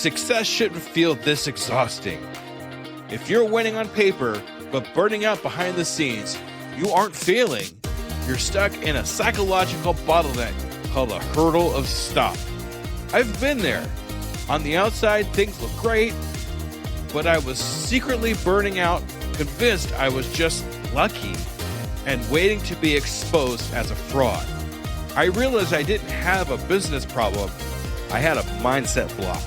Success shouldn't feel this exhausting. If you're winning on paper, but burning out behind the scenes, you aren't failing. You're stuck in a psychological bottleneck called a hurdle of stop. I've been there. On the outside, things look great, but I was secretly burning out, convinced I was just lucky, and waiting to be exposed as a fraud. I realized I didn't have a business problem. I had a mindset block.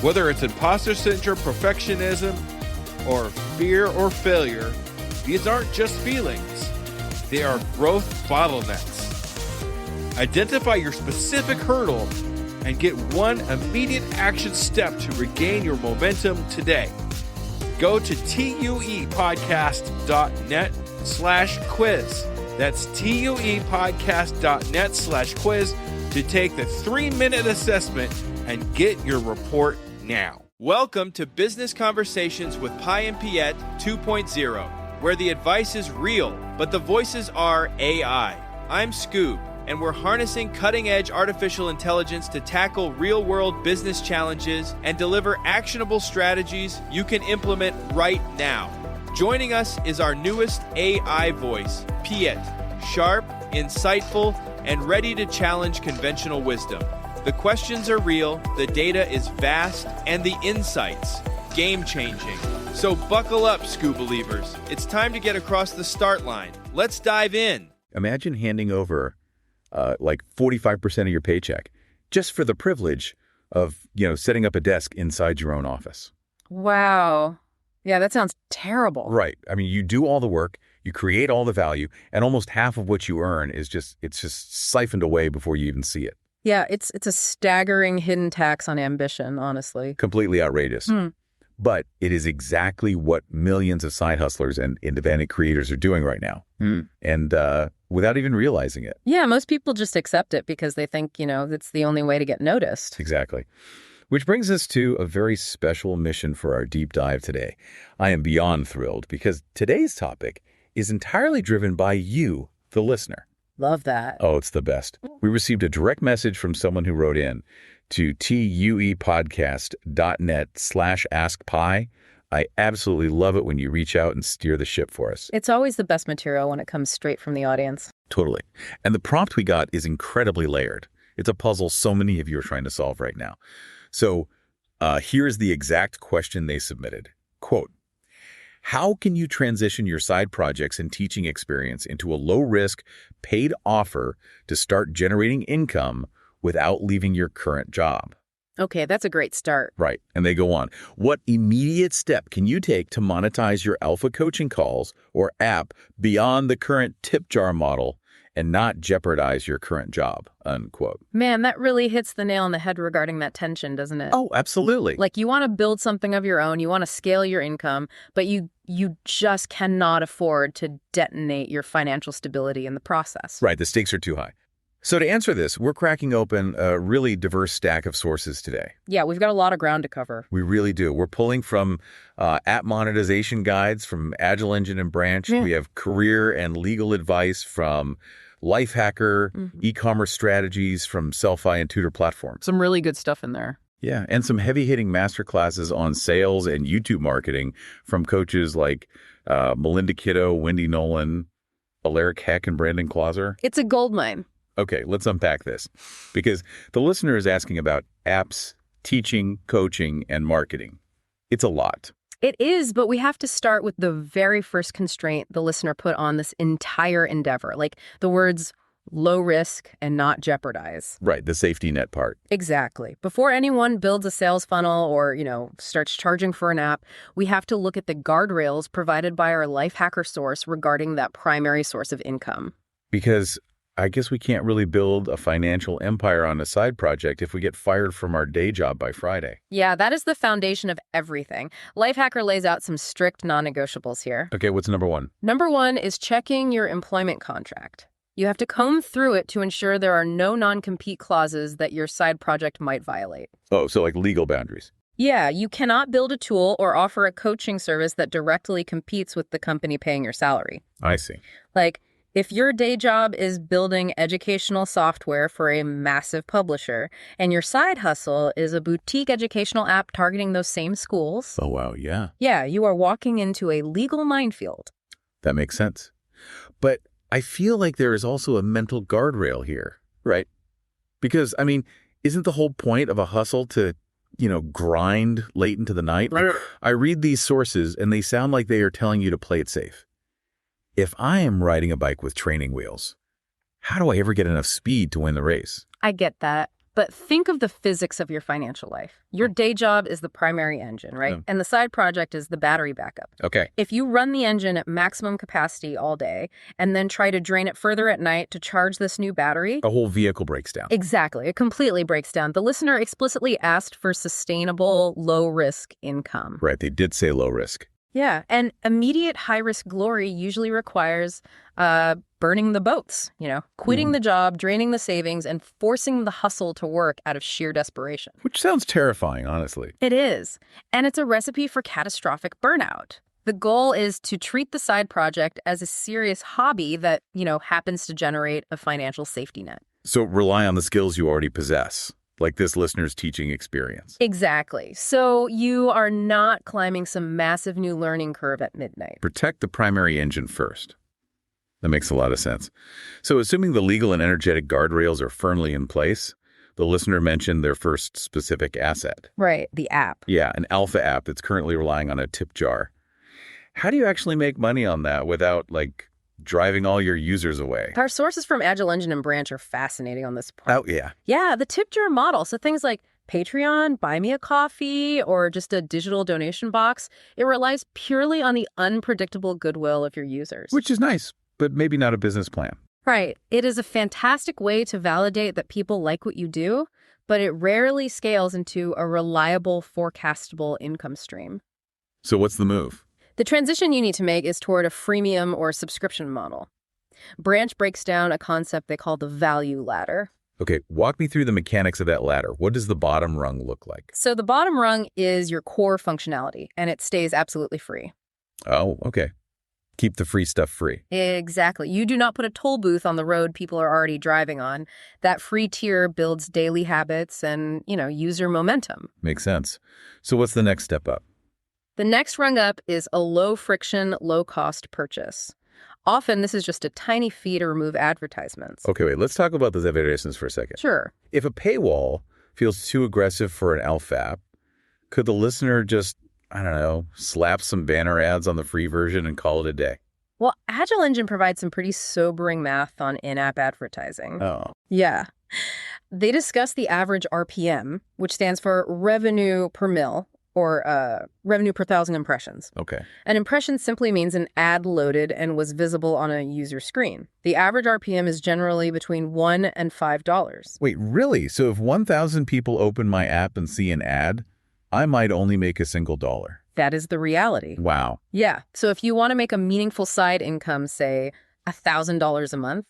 Whether it's imposter syndrome, perfectionism, or fear or failure, these aren't just feelings. They are growth bottlenecks. Identify your specific hurdle and get one immediate action step to regain your momentum today. Go to tuepodcast.net/quiz. That's tuepodcast.net/quiz to take the 3-minute assessment and get your report now. Welcome to Business Conversations with Pi and Piette 2.0, where the advice is real, but the voices are AI. I'm Scoob, and we're harnessing cutting-edge artificial intelligence to tackle real-world business challenges and deliver actionable strategies you can implement right now. Joining us is our newest AI voice, Piette, sharp, insightful, and ready to challenge conventional wisdom. The questions are real, the data is vast, and the insights game-changing. So buckle up, Scoob believers. It's time to get across the start line. Let's dive in. Imagine handing over like 45% of your paycheck just for the privilege of, setting up a desk inside your own office. Wow. Yeah, that sounds terrible. Right. I mean, you do all the work, you create all the value, and almost half of what you earn is just siphoned away before you even see it. Yeah, it's a staggering hidden tax on ambition, honestly. Completely outrageous. But it is exactly what millions of side hustlers and independent creators are doing right now. And without even realizing it. Yeah, most people just accept it because they think, it's the only way to get noticed. Exactly. Which brings us to a very special mission for our deep dive today. I am beyond thrilled because today's topic is entirely driven by you, the listener. Love that. Oh, it's the best. We received a direct message from someone who wrote in to tuepodcast.net/askpi. I absolutely love it when you reach out and steer the ship for us. It's always the best material when it comes straight from the audience. Totally. And the prompt we got is incredibly layered. It's a puzzle so many of you are trying to solve right now. So here's the exact question they submitted. Quote, how can you transition your side projects and teaching experience into a low-risk, paid offer to start generating income without leaving your current job? Okay, that's a great start. Right. And they go on. What immediate step can you take to monetize your alpha coaching calls or app beyond the current tip jar model and not jeopardize your current job? Unquote. Man, that really hits the nail on the head regarding that tension, doesn't it? Oh, absolutely. Like you want to build something of your own, you want to scale your income, but you just cannot afford to detonate your financial stability in the process. Right. The stakes are too high. So to answer this, we're cracking open a really diverse stack of sources today. Yeah, we've got a lot of ground to cover. We really do. We're pulling from app monetization guides from Agile Engine and Branch. Yeah. We have career and legal advice from Lifehacker, e-commerce strategies from Selfie and Tutor platforms. Some really good stuff in there. Yeah, and some heavy-hitting masterclasses on sales and YouTube marketing from coaches like Melinda Kitto, Wendy Nolan, Aleric and Brandon Clauser. It's a goldmine. Okay, let's unpack this because the listener is asking about apps, teaching, coaching, and marketing. It's a lot. It is, but we have to start with the very first constraint the listener put on this entire endeavor, like the words low risk and not jeopardize. Right, the safety net part. Exactly. Before anyone builds a sales funnel or, starts charging for an app, we have to look at the guardrails provided by our Lifehacker source regarding that primary source of income. Because I guess we can't really build a financial empire on a side project if we get fired from our day job by Friday. Yeah, that is the foundation of everything. Lifehacker lays out some strict non-negotiables here. Okay, what's number one? Number one is checking your employment contract. You have to comb through it to ensure there are no non-compete clauses that your side project might violate. Oh, so like legal boundaries. Yeah, you cannot build a tool or offer a coaching service that directly competes with the company paying your salary. I see. Like, If your day job is building educational software for a massive publisher, and your side hustle is a boutique educational app targeting those same schools, Oh, wow, yeah. yeah, you are walking into a legal minefield. That makes sense. But I feel like there is also a mental guardrail here, right? Because, I mean, isn't the whole point of a hustle to, grind late into the night? Right. I read these sources and they sound like they are telling you to play it safe. If I am riding a bike with training wheels, how do I ever get enough speed to win the race? I get that. But think of the physics of your financial life. Your day job is the primary engine, right? Yeah. And the side project is the battery backup. Okay. If you run the engine at maximum capacity all day and then try to drain it further at night to charge this new battery, A whole vehicle breaks down. exactly, it completely breaks down. The listener explicitly asked for sustainable, low-risk income. Right. They did say low risk. Yeah, and immediate high-risk glory usually requires burning the boats, quitting the job, draining the savings, and forcing the hustle to work out of sheer desperation. Which sounds terrifying, honestly. It is, and it's a recipe for catastrophic burnout. The goal is to treat the side project as a serious hobby that, happens to generate a financial safety net. So rely on the skills you already possess, like this listener's teaching experience. Exactly. So you are not climbing some massive new learning curve at midnight. Protect the primary engine first. That makes a lot of sense. So assuming the legal and energetic guardrails are firmly in place, the listener mentioned their first specific asset. Right, the app. Yeah, an alpha app that's currently relying on a tip jar. How do you actually make money on that without, driving all your users away? Our sources from Agile Engine and Branch are fascinating on this point. Oh, yeah. Yeah, the tip jar model. So things like Patreon, Buy Me a Coffee, or just a digital donation box, it relies purely on the unpredictable goodwill of your users. Which is nice, but maybe not a business plan. Right. It is a fantastic way to validate that people like what you do, but it rarely scales into a reliable, forecastable income stream. So what's the move? The transition you need to make is toward a freemium or subscription model. Branch breaks down a concept they call the value ladder. Okay, walk me through the mechanics of that ladder. What does the bottom rung look like? So the bottom rung is your core functionality, and it stays absolutely free. Oh, okay. Keep the free stuff free. Exactly. You do not put a toll booth on the road people are already driving on. That free tier builds daily habits and, user momentum. Makes sense. So what's the next step up? The next rung up is a low-friction, low-cost purchase. Often, this is just a tiny fee to remove advertisements. Okay, wait, let's talk about those advertisements for a second. Sure. If a paywall feels too aggressive for an alpha app, could the listener just, slap some banner ads on the free version and call it a day? Well, Agile Engine provides some pretty sobering math on in-app advertising. Oh. Yeah. They discuss the average RPM, which stands for revenue per mil, or revenue per 1,000 impressions. Okay. An impression simply means an ad loaded and was visible on a user screen. The average RPM is generally between $1 and $5. Wait, really? So if 1,000 people open my app and see an ad, I might only make a single dollar. That is the reality. Wow. Yeah. So if you want to make a meaningful side income, say $1,000 a month,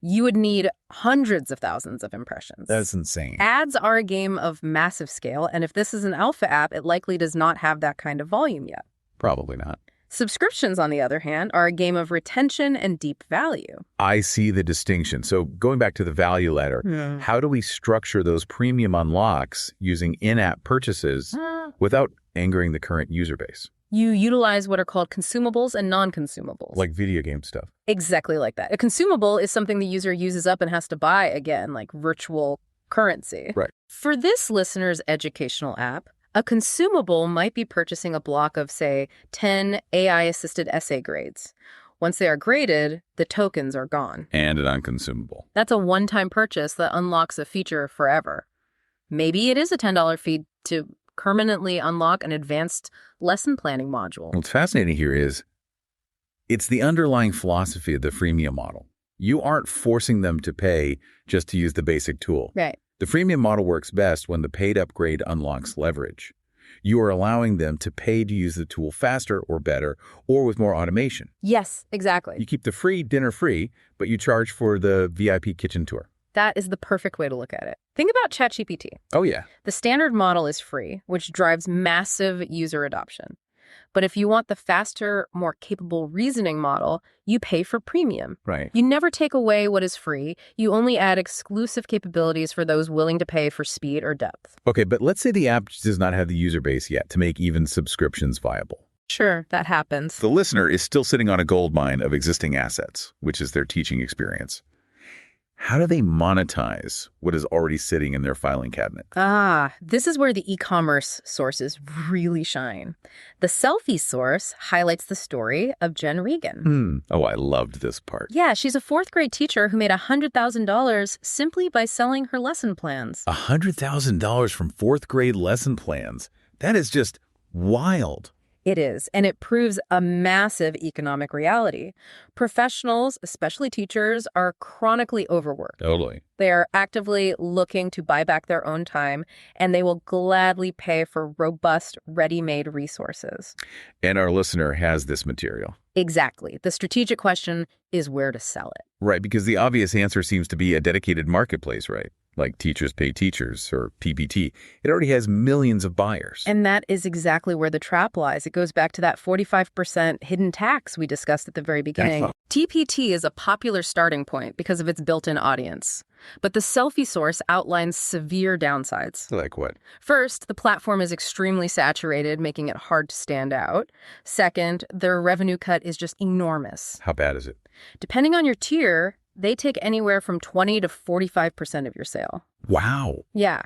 you would need hundreds of thousands of impressions. That's insane. Ads are a game of massive scale, and if this is an alpha app, it likely does not have that kind of volume yet. Probably not. Subscriptions, on the other hand, are a game of retention and deep value. I see the distinction. So going back to the value ladder, how do we structure those premium unlocks using in-app purchases without angering the current user base? You utilize what are called consumables and non-consumables. Like video game stuff. Exactly like that. A consumable is something the user uses up and has to buy again, like virtual currency. Right. For this listener's educational app, a consumable might be purchasing a block of, say, 10 AI-assisted essay grades. Once they are graded, the tokens are gone. And an unconsumable. That's a one-time purchase that unlocks a feature forever. Maybe it is a $10 fee to permanently unlock an advanced lesson planning module. What's fascinating here is it's the underlying philosophy of the freemium model. You aren't forcing them to pay just to use the basic tool. Right. The freemium model works best when the paid upgrade unlocks leverage. You are allowing them to pay to use the tool faster or better or with more automation. Yes, exactly. You keep the free dinner free, but you charge for the VIP kitchen tour. That is the perfect way to look at it. Think about ChatGPT. Oh, yeah. The standard model is free, which drives massive user adoption. But if you want the faster, more capable reasoning model, you pay for premium. Right. You never take away what is free. You only add exclusive capabilities for those willing to pay for speed or depth. Okay, but let's say the app does not have the user base yet to make even subscriptions viable. Sure, that happens. The listener is still sitting on a gold mine of existing assets, which is their teaching experience. How do they monetize what is already sitting in their filing cabinet? This is where the e-commerce sources really shine. The selfie source highlights the story of Jen Regan. Oh, I loved this part. Yeah, she's a fourth-grade teacher who made $100,000 simply by selling her lesson plans. $100,000 from fourth-grade lesson plans. That is just wild. It is, and it proves a massive economic reality. Professionals, especially teachers, are chronically overworked. Totally. They are actively looking to buy back their own time, and they will gladly pay for robust, ready-made resources. And our listener has this material. Exactly. The strategic question is where to sell it. Right, because the obvious answer seems to be a dedicated marketplace, right? Like Teachers Pay Teachers or PPT. It already has millions of buyers. And that is exactly where the trap lies. It goes back to that 45% hidden tax we discussed at the very beginning. TPT is a popular starting point because of its built-in audience. But the selfie source outlines severe downsides. Like what? First, the platform is extremely saturated, making it hard to stand out. Second, their revenue cut is just enormous. How bad is it? Depending on your tier, they take anywhere from 20 to 45% of your sale. Wow. Yeah.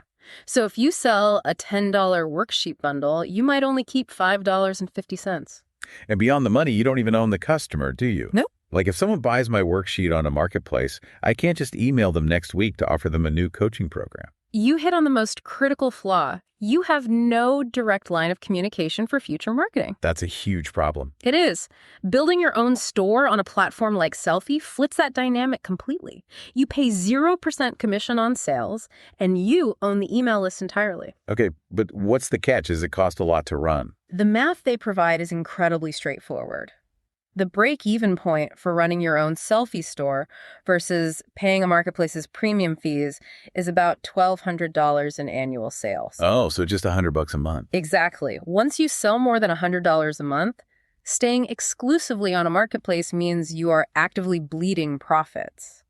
So if you sell a $10 worksheet bundle, you might only keep $5.50. And beyond the money, you don't even own the customer, do you? Nope. Like if someone buys my worksheet on a marketplace, I can't just email them next week to offer them a new coaching program. You hit on the most critical flaw. You have no direct line of communication for future marketing. That's a huge problem. It is. Building your own store on a platform like Selfie flips that dynamic completely. You pay 0% commission on sales, and you own the email list entirely. Okay, but what's the catch? Does it cost a lot to run? The math they provide is incredibly straightforward. The break-even point for running your own Selfie store versus paying a marketplace's premium fees is about $1,200 in annual sales. Oh, so just $100 a month. Exactly. Once you sell more than $100 a month, staying exclusively on a marketplace means you are actively bleeding profits.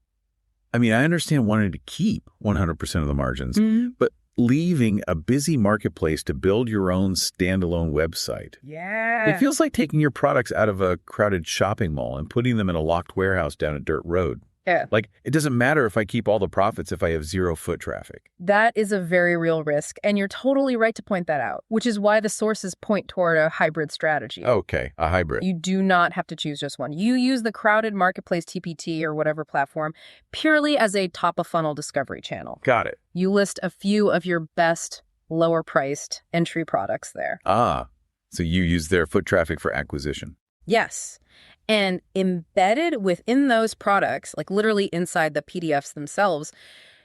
I mean, I understand wanting to keep 100% of the margins, but leaving a busy marketplace to build your own standalone website. Yeah. It feels like taking your products out of a crowded shopping mall and putting them in a locked warehouse down a dirt road. Yeah. Like, it doesn't matter if I keep all the profits if I have 0 foot traffic. That is a very real risk, and you're totally right to point that out, which is why the sources point toward a hybrid strategy. Okay, a hybrid. You do not have to choose just one. You use the crowded marketplace TPT or whatever platform purely as a top-of-funnel discovery channel. Got it. You list a few of your best, lower-priced entry products there. So you use their foot traffic for acquisition. Yes. And embedded within those products, like literally inside the PDFs themselves,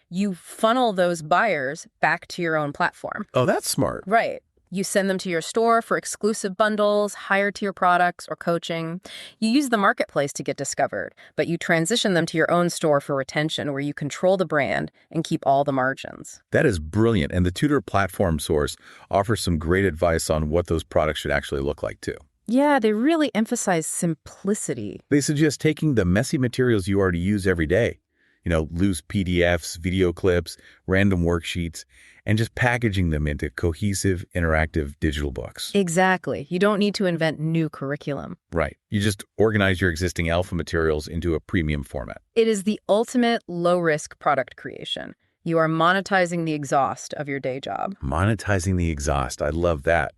you funnel those buyers back to your own platform. Oh, that's smart. Right. You send them to your store for exclusive bundles, higher tier products, or coaching. You use the marketplace to get discovered, but you transition them to your own store for retention, where you control the brand and keep all the margins. That is brilliant. And the Tutor platform source offers some great advice on what those products should actually look like, too. Yeah, they really emphasize simplicity. They suggest taking the messy materials you already use every day, loose PDFs, video clips, random worksheets, and just packaging them into cohesive, interactive digital books. Exactly. You don't need to invent new curriculum. Right. You just organize your existing alpha materials into a premium format. It is the ultimate low-risk product creation. You are monetizing the exhaust of your day job. Monetizing the exhaust. I love that.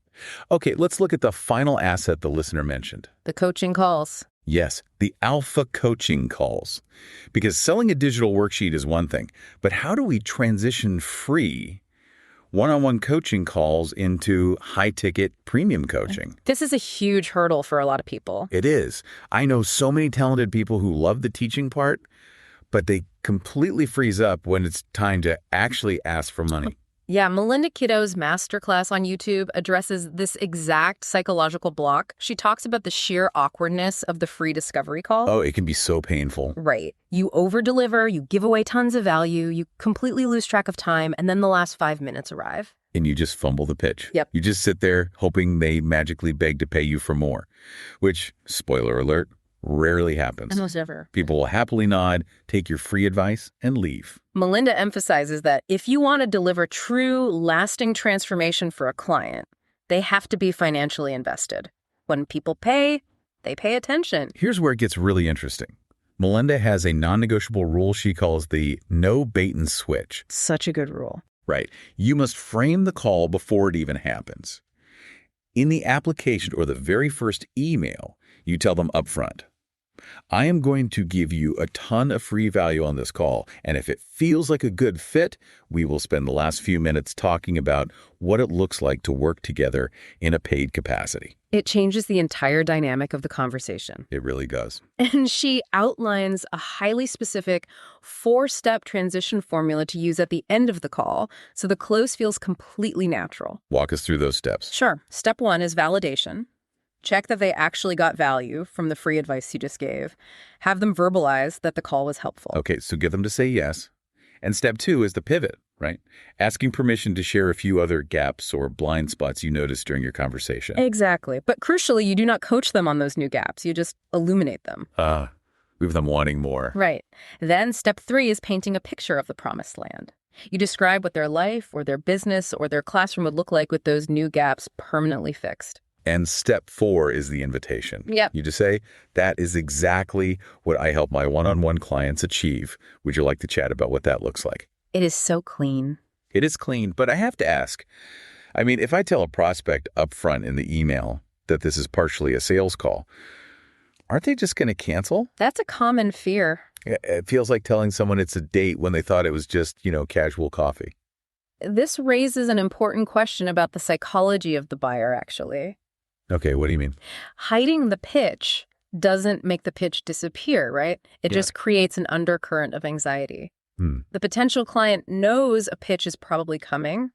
Okay, let's look at the final asset the listener mentioned. The coaching calls. Yes, the alpha coaching calls. Because selling a digital worksheet is one thing, but how do we transition free one-on-one coaching calls into high-ticket premium coaching? This is a huge hurdle for a lot of people. It is. I know so many talented people who love the teaching part, but they completely freeze up when it's time to actually ask for money. Yeah, Melinda Kitto's masterclass on YouTube addresses this exact psychological block. She talks about the sheer awkwardness of the free discovery call. Oh, it can be so painful. Right. You over-deliver, you give away tons of value, you completely lose track of time, and then the last 5 minutes arrive. And you just fumble the pitch. Yep. You just sit there hoping they magically beg to pay you for more, which, spoiler alert, rarely happens. Almost ever. People will happily nod, take your free advice, and leave. Melinda emphasizes that if you want to deliver true, lasting transformation for a client, they have to be financially invested. When people pay, they pay attention. Here's where it gets really interesting. Melinda has a non-negotiable rule she calls the no bait and switch. Such a good rule. Right. You must frame the call before it even happens. In the application or the very first email, you tell them upfront, I am going to give you a ton of free value on this call, and if it feels like a good fit, we will spend the last few minutes talking about what it looks like to work together in a paid capacity. It changes the entire dynamic of the conversation. It really does. And she outlines a highly specific 4-step transition formula to use at the end of the call, so the close feels completely natural. Walk us through those steps. Sure. Step 1 is validation. Check that they actually got value from the free advice you just gave. Have them verbalize that the call was helpful. Okay, so get them to say yes. And step 2 is the pivot, right? Asking permission to share a few other gaps or blind spots you noticed during your conversation. Exactly. But crucially, you do not coach them on those new gaps. You just illuminate them. Leave them wanting more. Right. Then step 3 is painting a picture of the promised land. You describe what their life or their business or their classroom would look like with those new gaps permanently fixed. And step 4 is the invitation. Yep. You just say, that is exactly what I help my one-on-one clients achieve. Would you like to chat about what that looks like? It is so clean. It is clean, but I have to ask. I mean, if I tell a prospect up front in the email that this is partially a sales call, aren't they just going to cancel? That's a common fear. It feels like telling someone it's a date when they thought it was just, casual coffee. This raises an important question about the psychology of the buyer, actually. Okay, what do you mean? Hiding the pitch doesn't make the pitch disappear, right? It just creates an undercurrent of anxiety. The potential client knows a pitch is probably coming.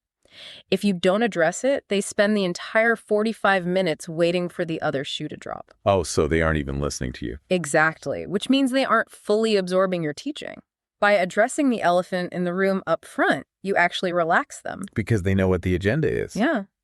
If you don't address it, they spend the entire 45 minutes waiting for the other shoe to drop. Oh, so they aren't even listening to you. Exactly, which means they aren't fully absorbing your teaching. By addressing the elephant in the room up front, you actually relax them. Because they know what the agenda is.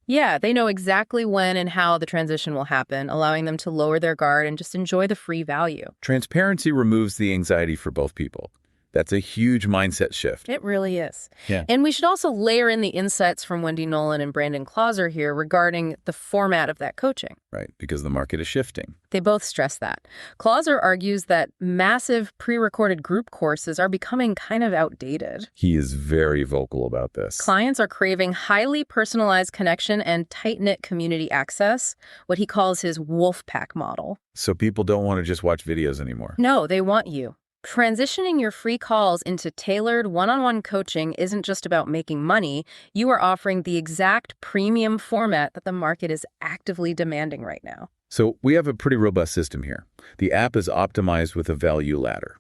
Yeah, they know exactly when and how the transition will happen, allowing them to lower their guard and just enjoy the free value. Transparency removes the anxiety for both people. That's a huge mindset shift. It really is. Yeah. And we should also layer in the insights from Wendy Nolan and Brandon Clauser here regarding the format of that coaching. Right, because the market is shifting. They both stress that. Clauser argues that massive pre-recorded group courses are becoming kind of outdated. He is very vocal about this. Clients are craving highly personalized connection and tight-knit community access, what he calls his wolf pack model. So people don't want to just watch videos anymore. No, they want you. Transitioning your free calls into tailored one-on-one coaching isn't just about making money. You are offering the exact premium format that the market is actively demanding right now. So we have a pretty robust system here. The app is optimized with a value ladder.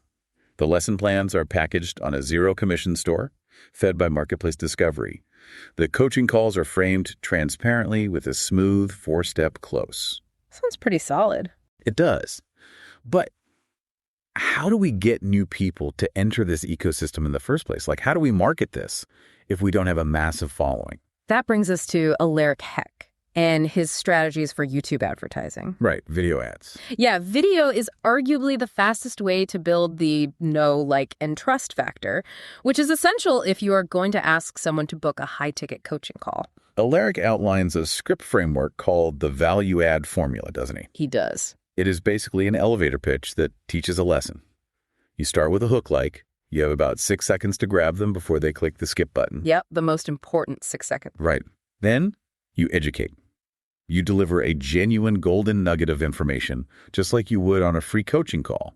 The lesson plans are packaged on a zero-commission store, fed by Marketplace Discovery. The coaching calls are framed transparently with a smooth 4-step close. Sounds pretty solid. It does. But how do we get new people to enter this ecosystem in the first place? Like, how do we market this if we don't have a massive following? That brings us to Aleric and his strategies for YouTube advertising. Right, video ads. Yeah, video is arguably the fastest way to build the know, like, and trust factor, which is essential if you are going to ask someone to book a high-ticket coaching call. Aleric outlines a script framework called the value add formula, doesn't he? He does. It is basically an elevator pitch that teaches a lesson. You start with a hook like, you have about 6 seconds to grab them before they click the skip button. Yep, the most important 6 seconds. Right. Then you educate. You deliver a genuine golden nugget of information, just like you would on a free coaching call.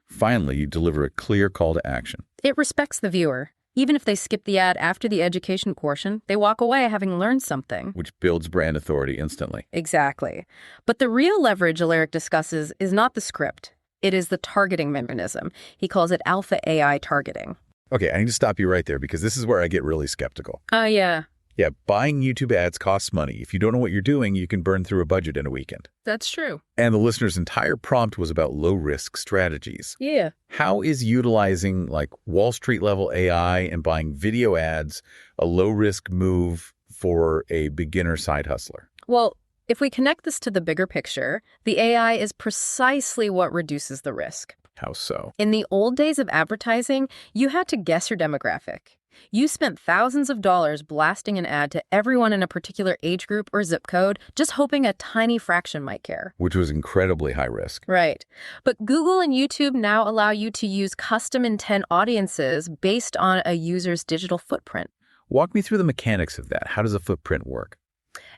Finally, you deliver a clear call to action. It respects the viewer. Even if they skip the ad after the education portion, they walk away having learned something. Which builds brand authority instantly. Exactly. But the real leverage Aleric discusses is not the script. It is the targeting mechanism. He calls it alpha AI targeting. Okay, I need to stop you right there because this is where I get really skeptical. Yeah. Yeah, buying YouTube ads costs money. If you don't know what you're doing, you can burn through a budget in a weekend. That's true. And the listener's entire prompt was about low-risk strategies. Yeah. How is utilizing like Wall Street level AI and buying video ads a low-risk move for a beginner side hustler? Well, if we connect this to the bigger picture, the AI is precisely what reduces the risk. How so? In the old days of advertising, you had to guess your demographic. You spent thousands of dollars blasting an ad to everyone in a particular age group or zip code, just hoping a tiny fraction might care. Which was incredibly high risk. Right. But Google and YouTube now allow you to use custom intent audiences based on a user's digital footprint. Walk me through the mechanics of that. How does a footprint work?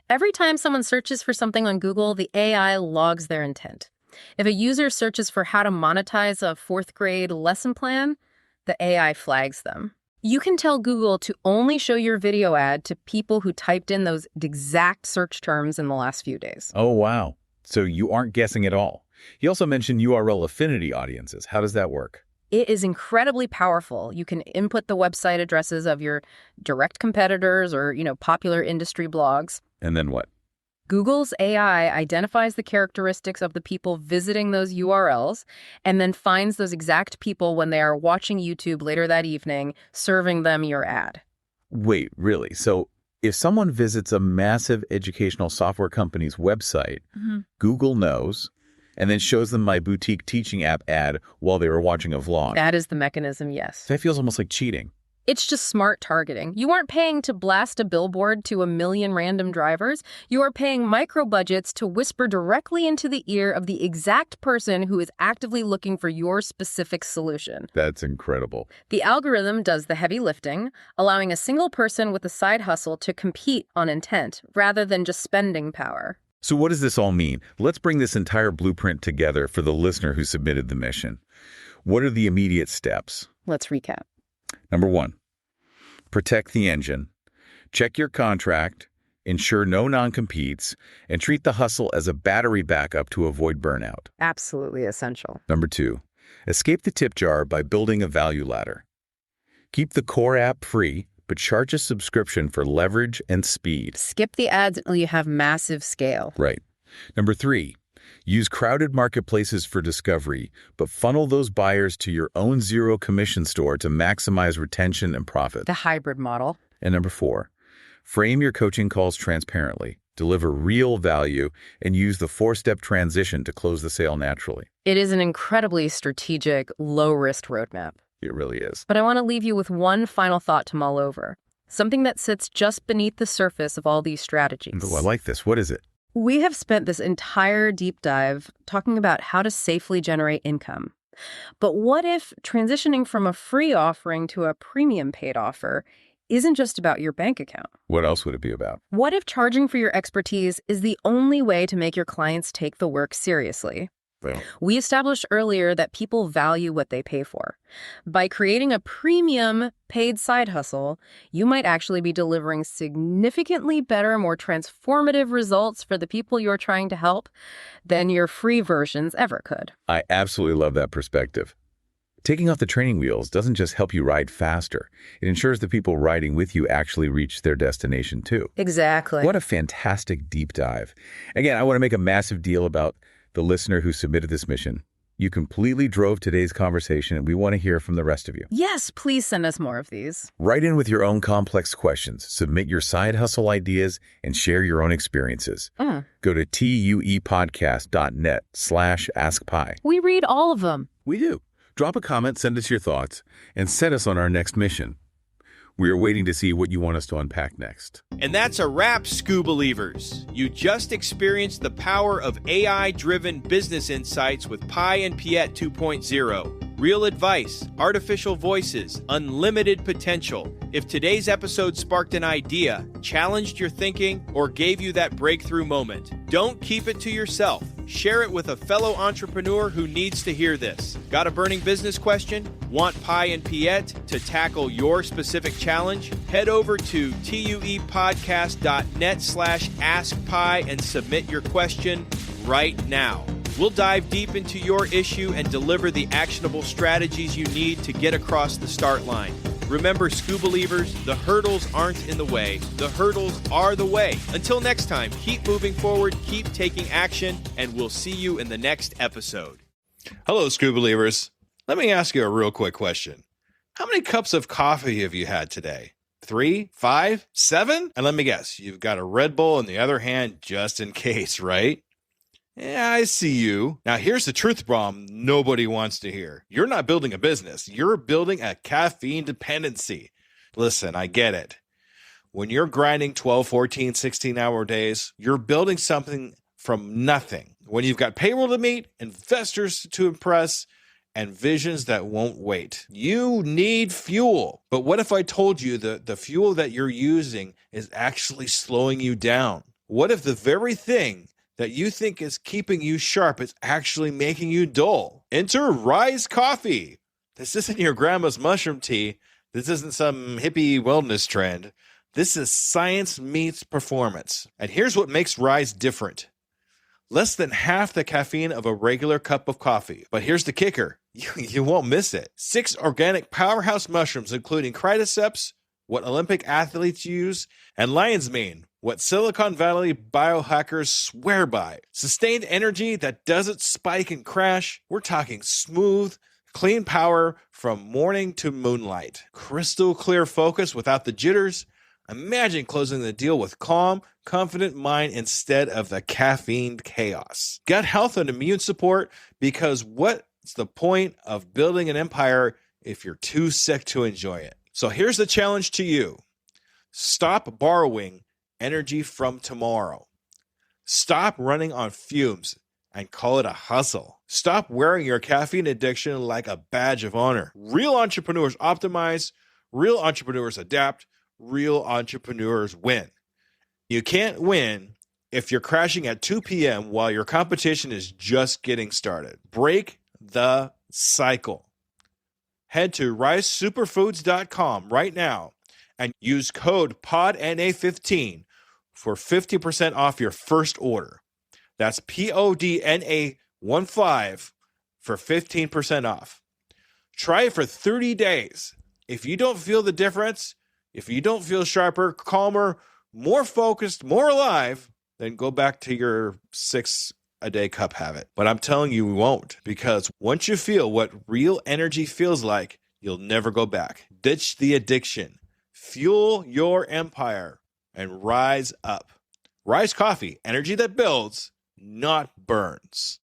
Every time someone searches for something on Google, the AI logs their intent. If a user searches for how to monetize a 4th grade lesson plan, the AI flags them. You can tell Google to only show your video ad to people who typed in those exact search terms in the last few days. Oh, wow. So you aren't guessing at all. You also mentioned URL affinity audiences. How does that work? It is incredibly powerful. You can input the website addresses of your direct competitors or, popular industry blogs. And then what? Google's AI identifies the characteristics of the people visiting those URLs and then finds those exact people when they are watching YouTube later that evening, serving them your ad. Wait, really? So if someone visits a massive educational software company's website, Google knows, and then shows them my boutique teaching app ad while they were watching a vlog. That is the mechanism, yes. That feels almost like cheating. It's just smart targeting. You aren't paying to blast a billboard to 1 million random drivers. You are paying micro budgets to whisper directly into the ear of the exact person who is actively looking for your specific solution. That's incredible. The algorithm does the heavy lifting, allowing a single person with a side hustle to compete on intent rather than just spending power. So what does this all mean? Let's bring this entire blueprint together for the listener who submitted the mission. What are the immediate steps? Let's recap. Number 1, protect the engine. Check your contract, ensure no non-competes, and treat the hustle as a battery backup to avoid burnout. Absolutely essential. Number 2, escape the tip jar by building a value ladder. Keep the core app free, but charge a subscription for leverage and speed. Skip the ads until you have massive scale. Right. Number 3, use crowded marketplaces for discovery, but funnel those buyers to your own zero commission store to maximize retention and profit. The hybrid model. And number 4, frame your coaching calls transparently, deliver real value, and use the 4-step transition to close the sale naturally. It is an incredibly strategic, low-risk roadmap. It really is. But I want to leave you with one final thought to mull over. Something that sits just beneath the surface of all these strategies. Oh, I like this. What is it? We have spent this entire deep dive talking about how to safely generate income. But what if transitioning from a free offering to a premium paid offer isn't just about your bank account? What else would it be about? What if charging for your expertise is the only way to make your clients take the work seriously? Well, We established earlier that people value what they pay for. By creating a premium paid side hustle, you might actually be delivering significantly better, more transformative results for the people you're trying to help than your free versions ever could. I absolutely love that perspective. Taking off the training wheels doesn't just help you ride faster. It ensures the people riding with you actually reach their destination too. Exactly. What a fantastic deep dive. Again, I want to make a massive deal about the listener who submitted this mission. You completely drove today's conversation, and we want to hear from the rest of you. Yes, please send us more of these. Write in with your own complex questions, submit your side hustle ideas, and share your own experiences. Go to tuepodcast.net/askpi. We read all of them. We do. Drop a comment, send us your thoughts, and set us on our next mission. We are waiting to see what you want us to unpack next. And that's a wrap, SCU believers. You just experienced the power of AI-driven business insights with Pi and Piette 2.0. Real advice, artificial voices, unlimited potential. If today's episode sparked an idea, challenged your thinking, or gave you that breakthrough moment, don't keep it to yourself. Share it with a fellow entrepreneur who needs to hear this. Got a burning business question? Want Pi and Piette to tackle your specific challenge? Head over to tuepodcast.net/askpi and submit your question right now. We'll dive deep into your issue and deliver the actionable strategies you need to get across the start line. Remember, Scuba Believers, the hurdles aren't in the way. The hurdles are the way. Until next time, keep moving forward, keep taking action, and we'll see you in the next episode. Hello, Scuba Believers. Let me ask you a real quick question. How many cups of coffee have you had today? 3, 5, 7? And let me guess, you've got a Red Bull in the other hand just in case, right? Yeah, I see you. Now, here's the truth bomb nobody wants to hear. You're not building a business. You're building a caffeine dependency. Listen, I get it. When you're grinding 12, 14, 16-hour days, you're building something from nothing. When you've got payroll to meet, investors to impress, and visions that won't wait. You need fuel. But what if I told you that the fuel that you're using is actually slowing you down? What if the very thing that you think is keeping you sharp is actually making you dull? Enter Rise Coffee. This isn't your grandma's mushroom tea. This isn't some hippie wellness trend. This is science meets performance. And here's what makes Rise different. Less than half the caffeine of a regular cup of coffee. But here's the kicker. You won't miss it. 6 organic powerhouse mushrooms, including cordyceps, what Olympic athletes use, and lion's mane, what Silicon Valley biohackers swear by. Sustained energy that doesn't spike and crash. We're talking smooth, clean power from morning to moonlight. Crystal clear focus without the jitters. Imagine closing the deal with calm, confident mind instead of the caffeine chaos. Gut health and immune support, because what's the point of building an empire if you're too sick to enjoy it? So here's the challenge to you. Stop borrowing energy from tomorrow. Stop running on fumes and call it a hustle. Stop wearing your caffeine addiction like a badge of honor. Real entrepreneurs optimize, real entrepreneurs adapt, real entrepreneurs win. You can't win if you're crashing at 2 p.m. while your competition is just getting started. Break the cycle. Head to risesuperfoods.com right now and use code PODNA15 for 50% off your first order. That's PODNA15 for 15% off. Try it for 30 days. If you don't feel the difference, if you don't feel sharper, calmer, more focused, more alive, then go back to your 6-a-day cup habit. But I'm telling you, we won't, because once you feel what real energy feels like, you'll never go back. Ditch the addiction, fuel your empire, and rise up. Rise Coffee, energy that builds, not burns.